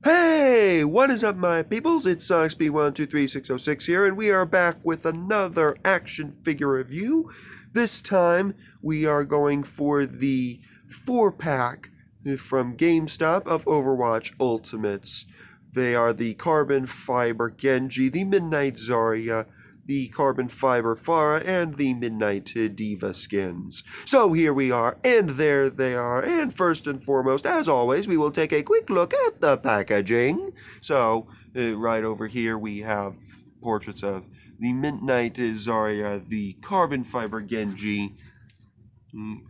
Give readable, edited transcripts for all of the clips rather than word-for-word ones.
Hey, what is up, my peoples? It's SonicSpeed123606 here, and we are back with another action figure review. This time, we are going for the 4-pack from GameStop of Overwatch Ultimates. They are the Carbon Fiber Genji, the Midnight Zarya, the Carbon Fiber Pharah, and the Midnight D.Va skins. So here we are, and there they are, and first and foremost, as always, we will take a quick look at the packaging. So, right over here we have portraits of the Midnight Zarya, the Carbon Fiber Genji.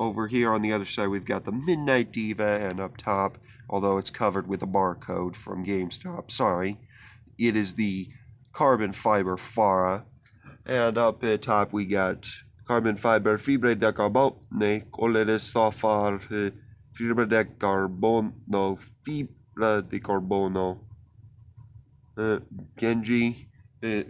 Over here on the other side we've got the Midnight D.Va, and up top, although it's covered with a barcode from GameStop, sorry, it is the Carbon Fiber Pharah. And up at top we got carbon fiber fibre de carbono, colore stofar fibre de carbono, fibra de carbono. Genji.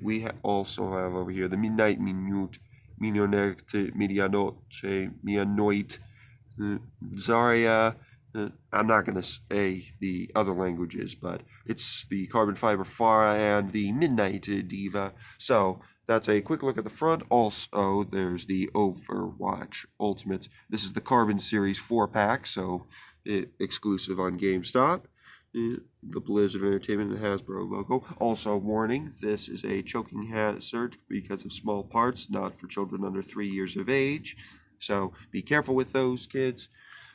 We also have over here the Midnight Minute, Minionect, Medianoche, Mianoit, Zarya. I'm not going to say the other languages, but it's the Carbon Fiber Pharah and the Midnight D.Va. So that's a quick look at the front. Also, there's the Overwatch Ultimates. This is the Carbon Series 4-pack, so exclusive on GameStop. The Blizzard Entertainment and Hasbro logo. Also, warning, this is a choking hazard because of small parts, not for children under 3 years of age. So be careful with those, kids.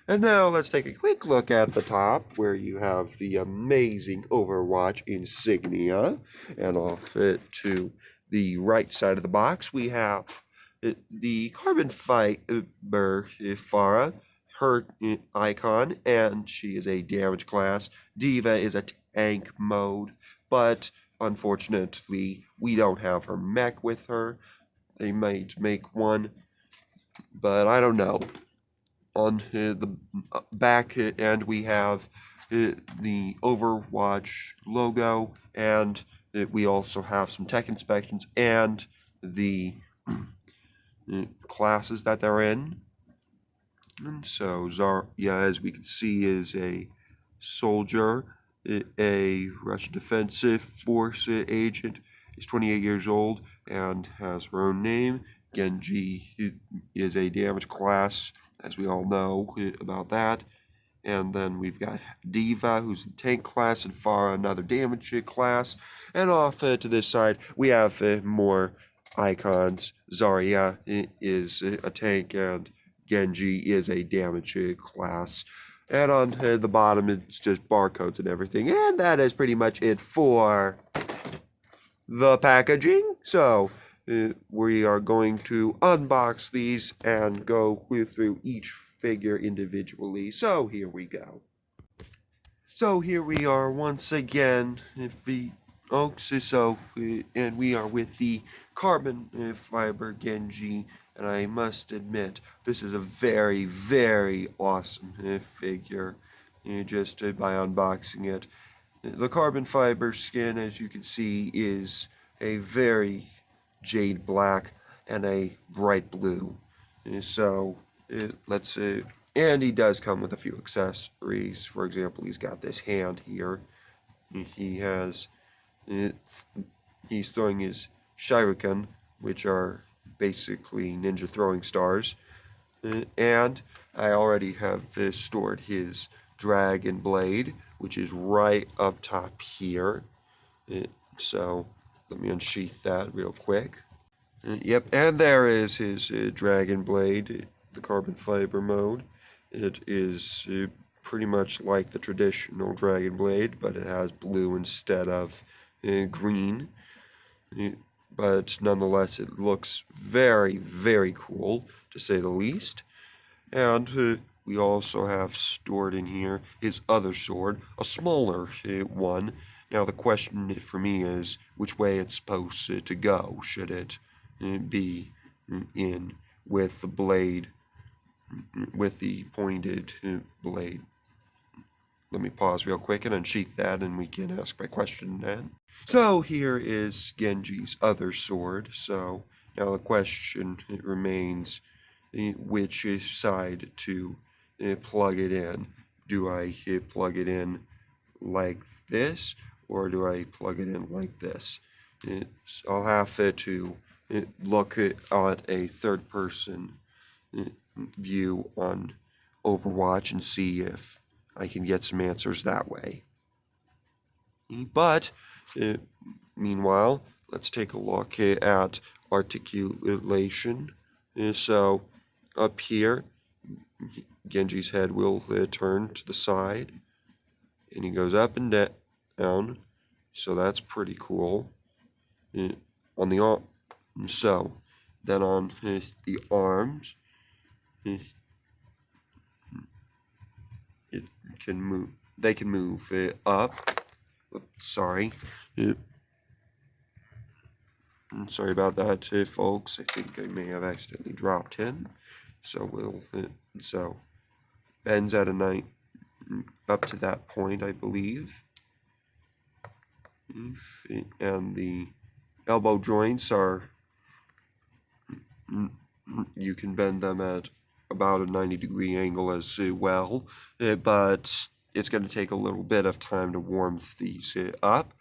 And now let's take a quick look at the top, where you have the amazing Overwatch insignia. And off it to the right side of the box, we have the Carbon Fiber Pharah, her icon, and she is a damage class. D.Va is a tank mode, but unfortunately, we don't have her mech with her. They might make one, but I don't know. On the back end, we have the Overwatch logo, and we also have some tech inspections and the classes that they're in. And so Zarya, as we can see, is a soldier, a Russian Defensive Force agent, is 28 years old and has her own name. Genji is a damage class, as we all know about that. And then we've got D.Va, who's a tank class, and Pharah, another damage class. And off to this side, we have more icons. Zarya is a tank, and Genji is a damage class. And on the bottom, it's just barcodes and everything. And that is pretty much it for the packaging. So we are going to unbox these and go through each figure individually. So here we go. So here we are once again, and we are with the Carbon Fiber Genji, and I must admit, this is a very, very awesome figure, just by unboxing it. The Carbon Fiber skin, as you can see, is a very jade black and a bright blue. So let's and he does come with a few accessories. For example, he's got this hand here. He has he's throwing his shuriken, which are basically ninja throwing stars. And I already have stored his dragon blade, which is right up top here. So let me unsheath that real quick. Yep, and there is his dragon blade, the carbon fiber mode. It is pretty much like the traditional dragon blade, but it has blue instead of green. But nonetheless, it looks very, very cool, to say the least. And we also have stored in here his other sword, a smaller one. Now the question for me is which way it's supposed to go. Should it be in with the blade, with the pointed blade? Let me pause real quick and unsheath that, and we can ask my question then. So here is Genji's other sword. So now the question remains, which side to plug it in. Do I plug it in like this, or do I plug it in like this? So I'll have to look at a third-person view on Overwatch and see if I can get some answers that way. But meanwhile, let's take a look at articulation. So up here, Genji's head will turn to the side, and he goes up and down. So that's pretty cool. On the arm, so then on the arms, it can move. They can move up. Sorry. I'm sorry about that, folks. I think I may have accidentally dropped him. So we'll so bends at a night up to that point, I believe. And the elbow joints are, you can bend them at about a 90-degree angle as well, but it's going to take a little bit of time to warm these up.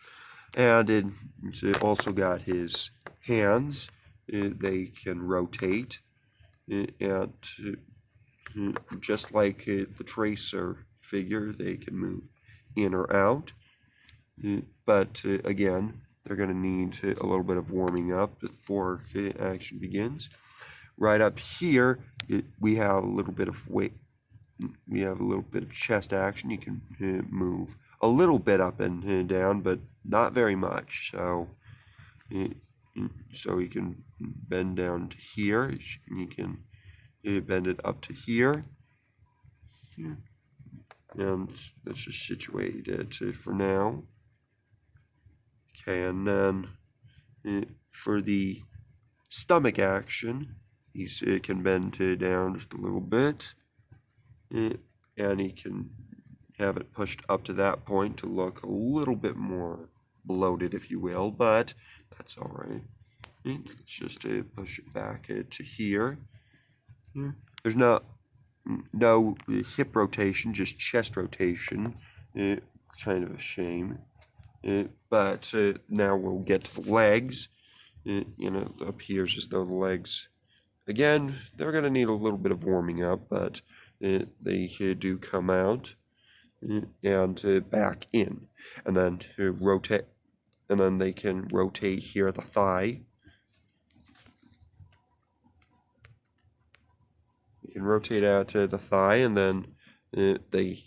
And it's also got his hands. They can rotate, and just like the tracer figure, they can move in or out. But again, they're going to need a little bit of warming up before action begins. Right up here, we have a little bit of weight. We have a little bit of chest action. You can move a little bit up and down, but not very much. So you can bend down to here. You can bend it up to here. And let's just situate it for now. Okay, and then for the stomach action, he can bend down just a little bit, and he can have it pushed up to that point to look a little bit more bloated, if you will, but that's all right. Let's just push it back to here. There's no hip rotation, just chest rotation. Kind of a shame. But now we'll get to the legs. It appears as though the legs, again, they're going to need a little bit of warming up, but they do come out and back in, and then rotate, and then they can rotate here at the thigh. You can rotate out to the thigh, and then they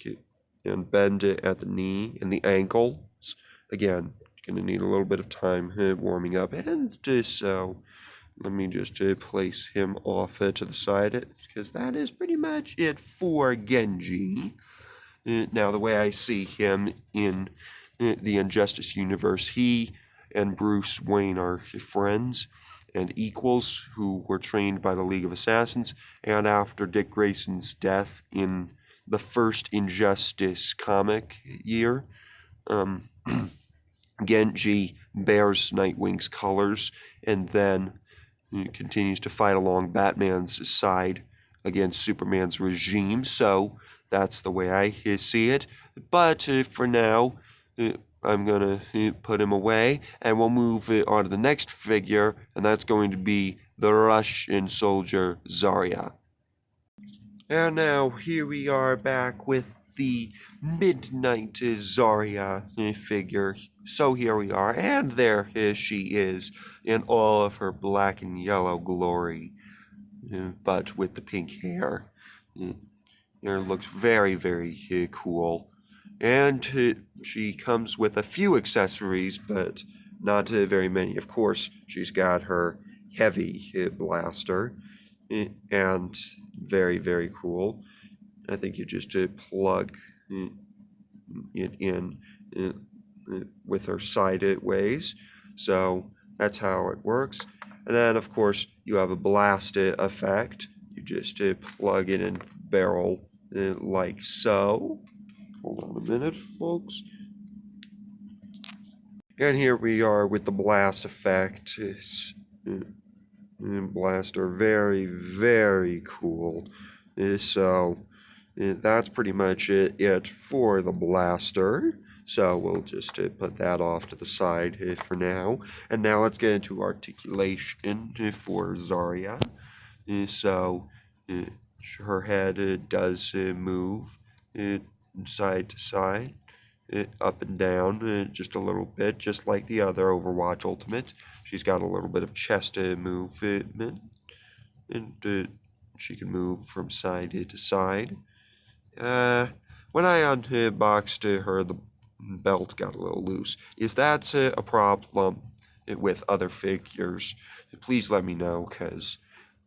can bend it at the knee and the ankles. Again, going to need a little bit of time warming up, and so let me just place him off to the side, because that is pretty much it for Genji. Now, the way I see him in the Injustice universe, he and Bruce Wayne are friends and equals who were trained by the League of Assassins, and after Dick Grayson's death in the first Injustice comic year, Genji bears Nightwing's colors and then continues to fight along Batman's side against Superman's regime. So that's the way I see it. But for now, I'm going to put him away, and we'll move on to the next figure, and that's going to be the Russian soldier Zarya. And now here we are back with the Midnight Zarya figure. So here we are, and there she is in all of her black and yellow glory, but with the pink hair. It looks very, very cool. And she comes with a few accessories, but not very many. Of course, she's got her heavy blaster, and very, very cool. I think you just plug it in with her sideways. So that's how it works. And then, of course, you have a blast effect. You just plug it in barrel like so. Hold on a minute, folks. And here we are with the blast effect. Blaster, very, very cool. So that's pretty much it for the blaster. So we'll just put that off to the side for now. And now let's get into articulation for Zarya. So her head does move side to side, up and down just a little bit, just like the other Overwatch ultimates. She's got a little bit of chest movement, and she can move from side to side. When I unboxed her, the belt got a little loose. If that's a problem with other figures, please let me know, because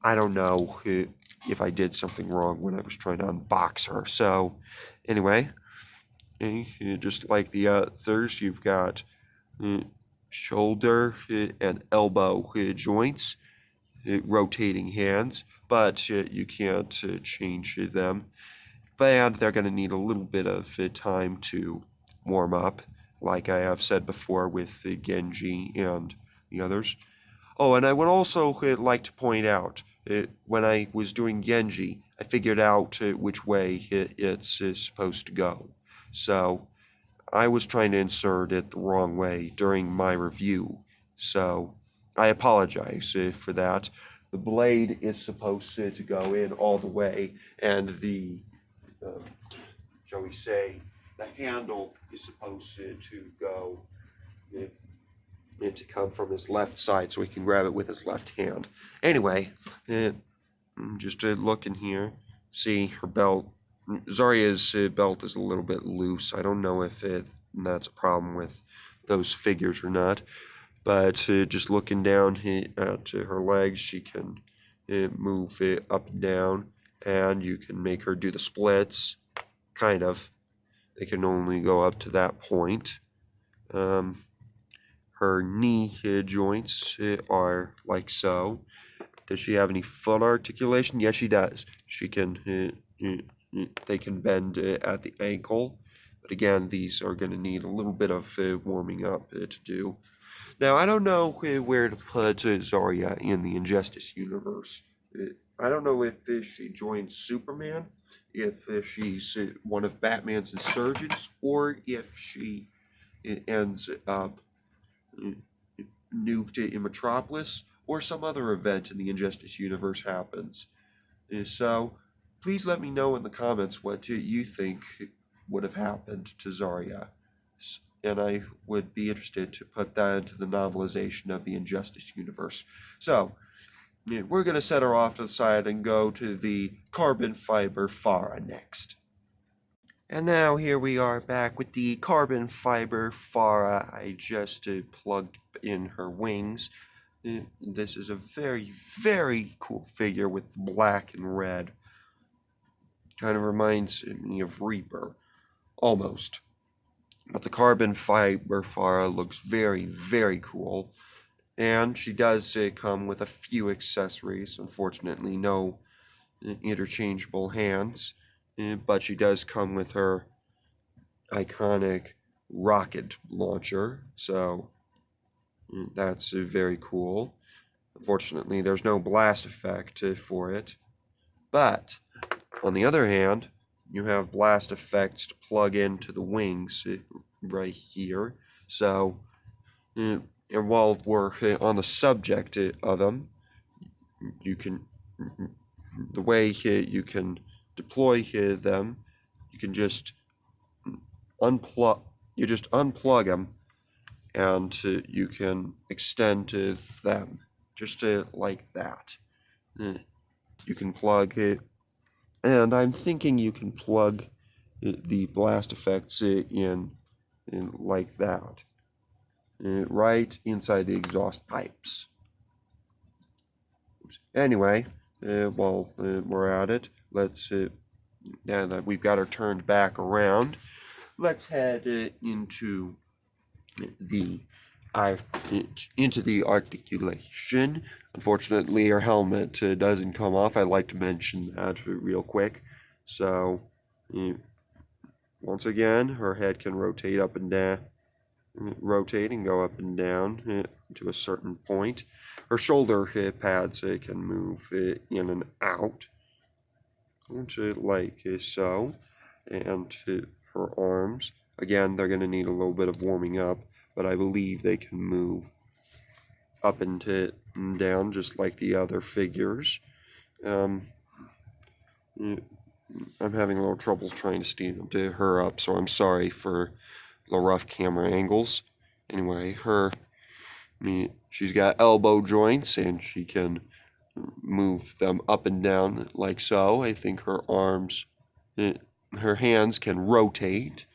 I don't know if I did something wrong when I was trying to unbox her. So, anyway, just like the others, you've got shoulder and elbow joints, rotating hands, but you can't change them. And they're going to need a little bit of time to warm up, like I have said before with the Genji and the others. Oh, and I would also like to point out, when I was doing Genji, I figured out which way it's supposed to go. So I was trying to insert it the wrong way during my review. So I apologize for that. The blade is supposed to go in all the way, and the, shall we say, the handle is supposed to go to come from his left side so he can grab it with his left hand. Anyway, just looking here, see her belt. Zarya's belt is a little bit loose. I don't know if that's a problem with those figures or not, but just looking down at her legs, she can move it up and down, and you can make her do the splits, kind of. They can only go up to that point. Her knee joints are like so. Does she have any foot articulation? Yes, she does. She can. They can bend at the ankle, but again, these are going to need a little bit of warming up to do. Now, I don't know where to put Zarya in the Injustice universe. I don't know if she joins Superman, if she's one of Batman's insurgents, or if she ends up nuked in Metropolis, or some other event in the Injustice universe happens. So, please let me know in the comments what you think would have happened to Zarya. And I would be interested to put that into the novelization of the Injustice universe. So, we're going to set her off to the side and go to the carbon fiber Pharah next. And now here we are back with the carbon fiber Pharah. I just plugged in her wings. This is a very, very cool figure with black and red. Kind of reminds me of Reaper, almost. But the carbon fiber Pharah looks very, very cool. And she does come with a few accessories. Unfortunately, no interchangeable hands. But she does come with her iconic rocket launcher. So that's very cool. Unfortunately, there's no blast effect for it. But on the other hand, you have blast effects to plug into the wings right here. So, and while we're on the subject of them, you can, the way you can deploy them, you can just unplug them, and you can extend them just like that. You can plug it, and I'm thinking you can plug the blast effects in like that, right inside the exhaust pipes. Anyway, while we're at it, let's now that we've got her turned back around, let's head into the articulation. Unfortunately, her helmet doesn't come off. I'd like to mention that real quick. So, once again, her head can rotate up and down, rotate and go up and down to a certain point. Her shoulder pads can move in and out, like so, and her arms Again, they're going to need a little bit of warming up, but I believe they can move up and down just like the other figures. I'm having a little trouble trying to stand her up, so I'm sorry for the rough camera angles. Anyway, she's got elbow joints and she can move them up and down like so. I think her arms, her hands can rotate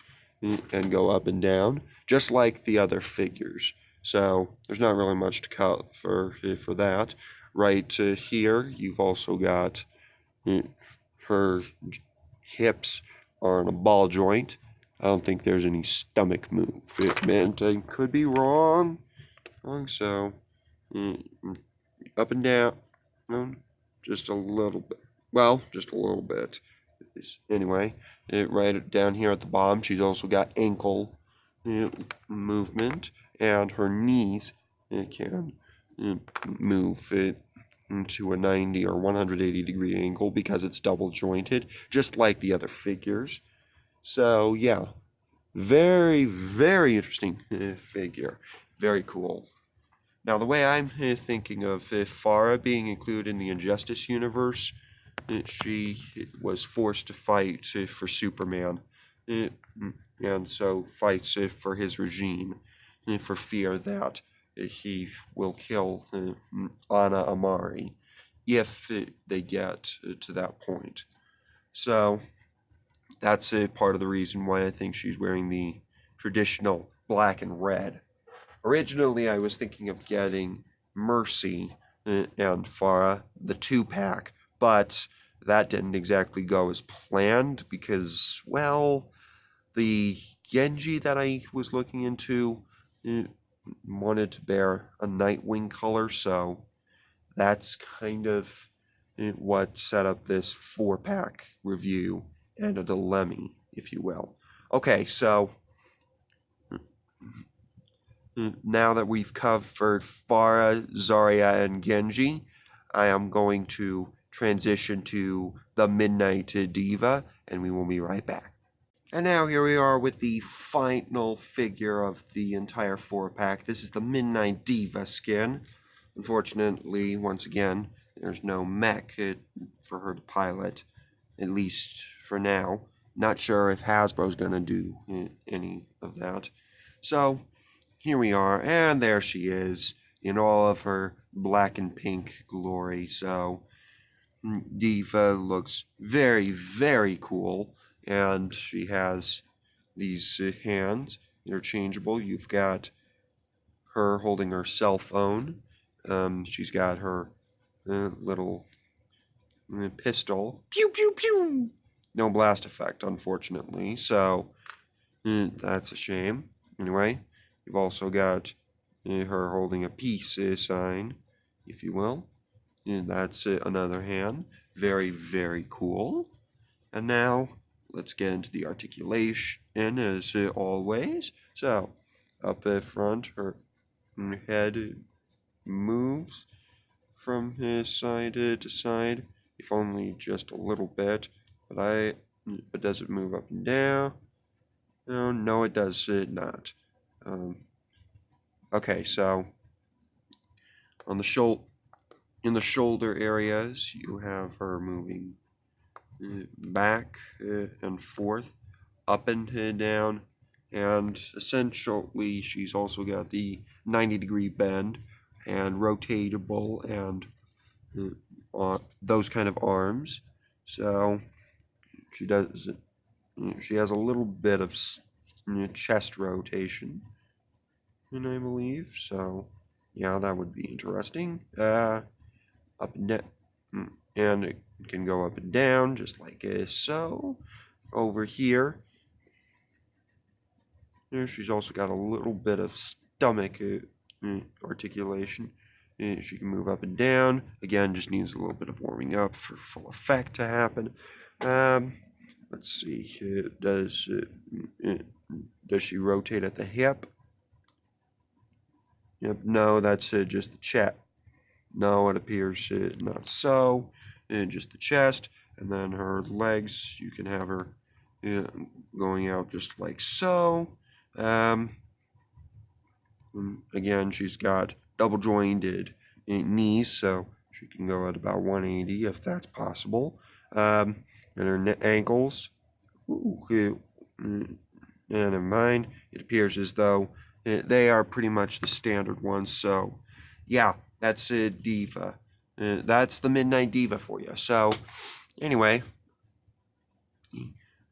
and go up and down, just like the other figures. So there's not really much to cut for that. Right here, you've also got her hips are on a ball joint. I don't think there's any stomach movement. I could be wrong. So up and down, just a little bit. Well, just a little bit. Anyway, right down here at the bottom, she's also got ankle movement, and her knees can move it into a 90 or 180 degree angle because it's double jointed, just like the other figures. So yeah, very, very interesting figure. Very cool. Now, the way I'm thinking of Pharah being included in the Injustice universe, she was forced to fight for Superman, and so fights for his regime for fear that he will kill Anna Amari if they get to that point. So that's part of the reason why I think she's wearing the traditional black and red. Originally, I was thinking of getting Mercy and Pharah, the 2-pack, but that didn't exactly go as planned because, well, the Genji that I was looking into wanted to bear a Nightwing color, so that's kind of what set up this 4-pack review and a dilemma, if you will. Okay, so now that we've covered Pharah, Zarya, and Genji, I am going to transition to the Midnight D.Va, and we will be right back. And now here we are with the final figure of the entire 4-pack. This is the Midnight D.Va skin. Unfortunately, once again, there's no mech for her to pilot, at least for now. Not sure if Hasbro's going to do any of that. So, here we are, and there she is in all of her black and pink glory. So, D.Va looks very, very cool, and she has these hands, interchangeable. You've got her holding her cell phone. She's got her little pistol. Pew, pew, pew! No blast effect, unfortunately, so that's a shame. Anyway, you've also got her holding a peace sign, if you will. And that's another hand. Very, very cool. And now, let's get into the articulation, as always. So, up front, her head moves from side to side, if only just a little bit. But does it move up and down? No, it does not. Okay, so on the in the shoulder areas, you have her moving back and forth, up and down, and essentially she's also got the 90-degree bend and rotatable and those kind of arms. So she has a little bit of chest rotation, and I believe so. Yeah, that would be interesting. Up and down, and it can go up and down just like so. Over here, she's also got a little bit of stomach articulation. She can move up and down. Again, just needs a little bit of warming up for full effect to happen. Let's see. Does she rotate at the hip? Yep. No, that's just the chest. No, it appears not so. Just the chest, and then her legs. You can have her going out just like so. Again, she's got double jointed knees, so she can go at about 180 if that's possible. And her ankles, and in mine, it appears as though they are pretty much the standard ones. So, yeah, that's a D.Va. That's the Midnight D.Va for you. So, anyway,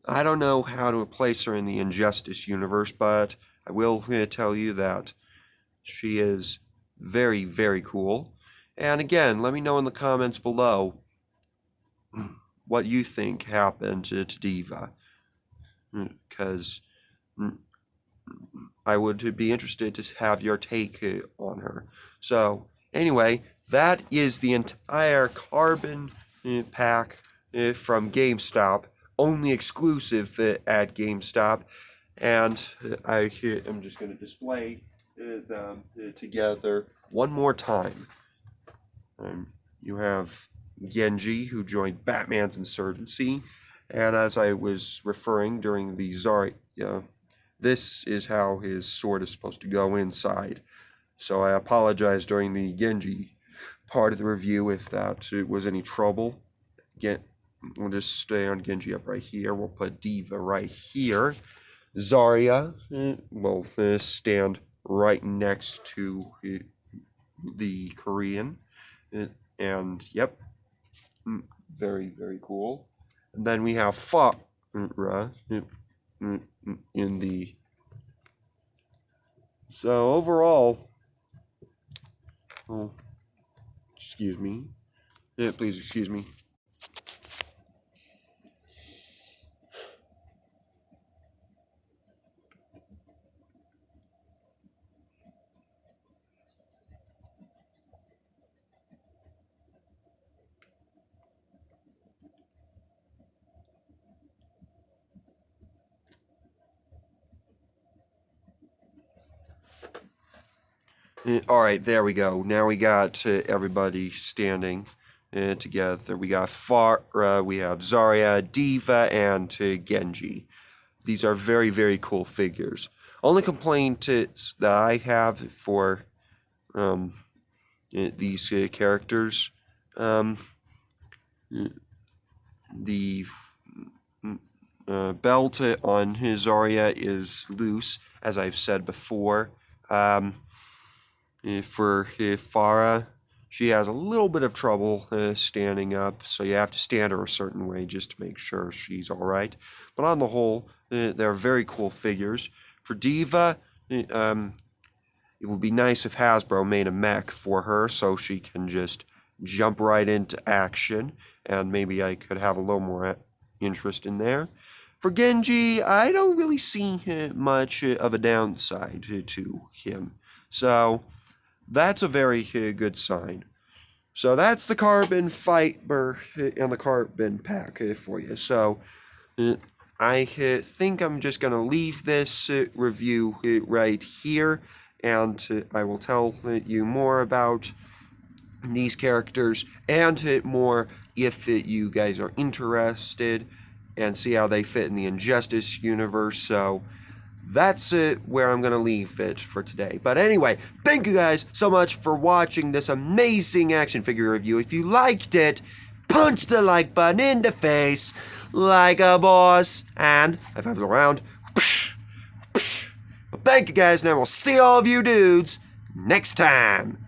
I don't know how to place her in the Injustice universe, but I will tell you that she is very, very cool. And again, let me know in the comments below what you think happened to D.Va, because I would be interested to have your take on her. So, anyway, that is the entire Carbon pack from GameStop, only exclusive at GameStop. And I am just going to display them together one more time. You have Genji, who joined Batman's insurgency, and as I was referring during the Zarya, this is how his sword is supposed to go inside. So I apologize during the Genji part of the review if that was any trouble. We'll just stay on Genji up right here. We'll put D.Va right here. Zarya will stand right next to the Korean. And yep, very, very cool. And then we have Pharah in the... So overall, oh, excuse me. Yeah, please excuse me. All right, there we go. Now we got everybody standing together. We got Pharah, we have Zarya, D.Va, and Genji. These are very, very cool figures. Only complaint that I have for these characters, the belt on Zarya is loose, as I've said before. For Pharah, she has a little bit of trouble standing up, so you have to stand her a certain way just to make sure she's all right. But on the whole, they're very cool figures. For D.Va, it would be nice if Hasbro made a mech for her so she can just jump right into action, and maybe I could have a little more interest in there. For Genji, I don't really see much of a downside to him. So that's a very good sign. So that's the carbon fiber and the carbon pack for you. So I think I'm just going to leave this review right here, and I will tell you more about these characters and more if you guys are interested and see how they fit in the Injustice universe. So that's where I'm going to leave it for today. But anyway, thank you guys so much for watching this amazing action figure review. If you liked it, punch the like button in the face like a boss. And if I was around, well, thank you guys, and I will see all of you dudes next time.